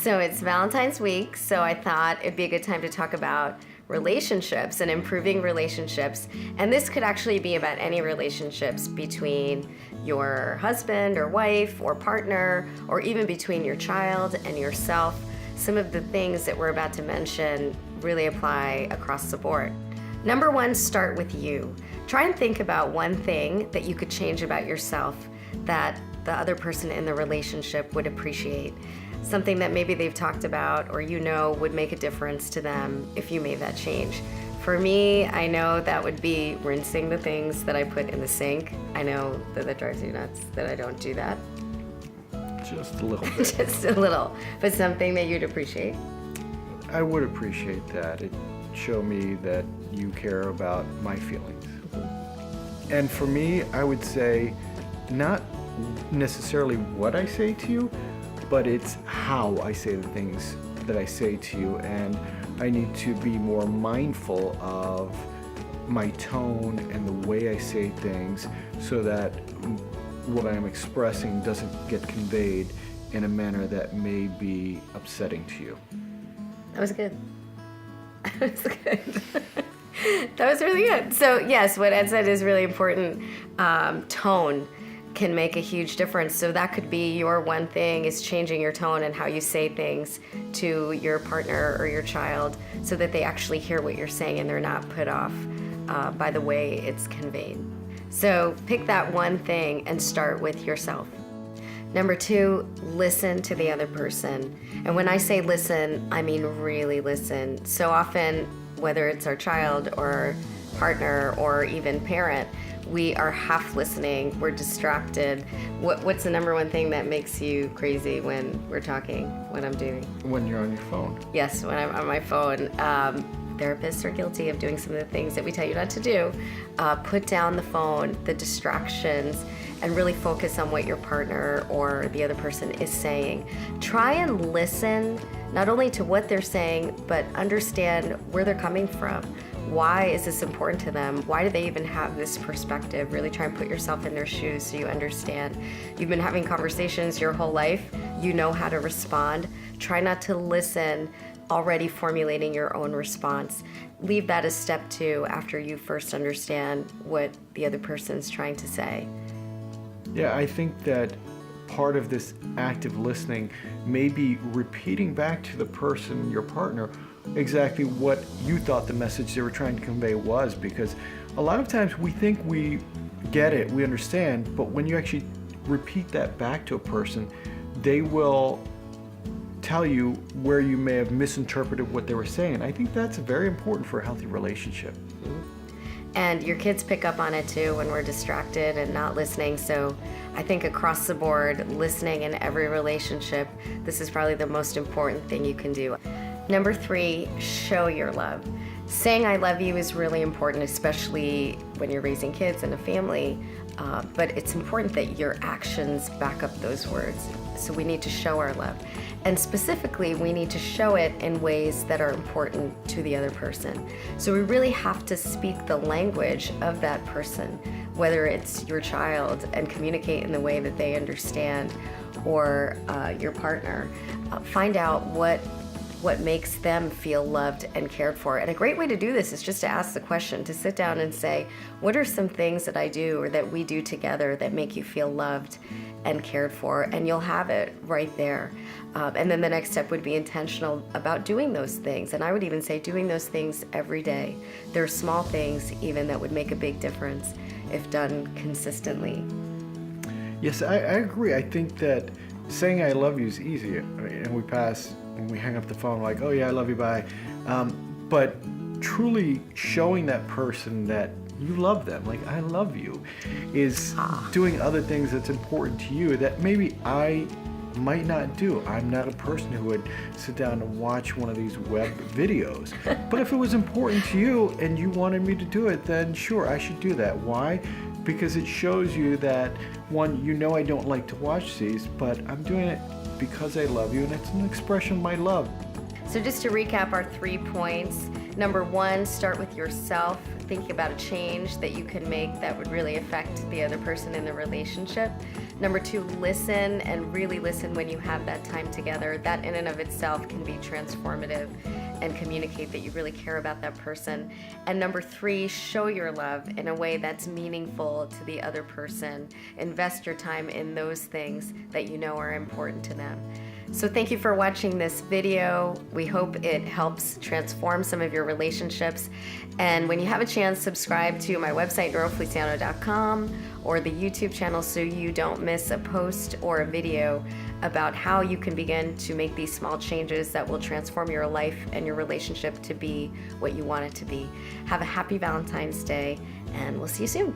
So it's Valentine's week, so I thought it'd be a good time to talk about relationships and improving relationships. And this could actually be about any relationships between your husband or wife or partner, or even between your child and yourself. Some of the things that we're about to mention really apply across the board. Number one, start with you. Try and think about one thing that you could change about yourself that the other person in the relationship would appreciate. Something that maybe they've talked about or would make a difference to them if you made that change. For me, I know that would be rinsing the things that I put in the sink. I know that drives you nuts that I don't do that. Just a little bit. Just a little, but something that you'd appreciate. I would appreciate that. It show me that you care about my feelings. And for me, I would say not necessarily what I say to you, but it's how I say the things that I say to you, and I need to be more mindful of my tone and the way I say things so that what I'm expressing doesn't get conveyed in a manner that may be upsetting to you. That was good. That was good. That was really good. So yes, what Ed said is really important. Tone can make a huge difference. So that could be your one thing, is changing your tone and how you say things to your partner or your child so that they actually hear what you're saying and they're not put off by the way it's conveyed. So pick that one thing and start with yourself. Number two, listen to the other person. And when I say listen, I mean really listen. So often, whether it's our child or partner or even parent, we are half listening, we're distracted. What's the number one thing that makes you crazy when we're talking, what I'm doing? When you're on your phone. Yes, when I'm on my phone. Therapists are guilty of doing some of the things that we tell you not to do. Put down the phone, the distractions, and really focus on what your partner or the other person is saying. Try and listen, not only to what they're saying, but understand where they're coming from. Why is this important to them? Why do they even have this perspective? Really try and put yourself in their shoes so you understand. You've been having conversations your whole life. You know how to respond. Try not to listen already formulating your own response. Leave that as step two after you first understand what the other person's trying to say. Yeah, I think that part of this active listening may be repeating back to the person, your partner, exactly what you thought the message they were trying to convey was, because a lot of times we think we get it, we understand, but when you actually repeat that back to a person, they will tell you where you may have misinterpreted what they were saying. I think that's very important for a healthy relationship. And your kids pick up on it too when we're distracted and not listening. So I think across the board, listening in every relationship, this is probably the most important thing you can do. Number three, show your love. Saying I love you is really important, especially when you're raising kids in a family. But it's important that your actions back up those words. So we need to show our love. And specifically, we need to show it in ways that are important to the other person. So we really have to speak the language of that person, whether it's your child, and communicate in the way that they understand, or your partner. Find out what makes them feel loved and cared for. And a great way to do this is just to ask the question, to sit down and say, what are some things that I do or that we do together that make you feel loved and cared for? And you'll have it right there. And then the next step would be intentional about doing those things. And I would even say doing those things every day. There are small things even that would make a big difference if done consistently. Yes, I agree. I think that saying I love you is easy. And when we hang up the phone, like, oh yeah, I love you, bye. But truly showing that person that you love them, like I love you, is doing other things that's important to you that maybe I might not do. I'm not a person who would sit down and watch one of these web videos. But if it was important to you and you wanted me to do it, then sure, I should do that. Why? Because it shows you that, one, you know I don't like to watch these, but I'm doing it because I love you, and it's an expression of my love. So just to recap our 3 points, number 1, start with yourself. Think about a change that you can make that would really affect the other person in the relationship. Number 2, listen, and really listen when you have that time together. That in and of itself can be transformative and communicate that you really care about that person. And number 3, show your love in a way that's meaningful to the other person. Invest your time in those things that you know are important to them. So thank you for watching this video. We hope it helps transform some of your relationships. And when you have a chance, subscribe to my website, NoroFeliciano.com, or the YouTube channel so you don't miss a post or a video about how you can begin to make these small changes that will transform your life and your relationship to be what you want it to be. Have a happy Valentine's Day, and we'll see you soon.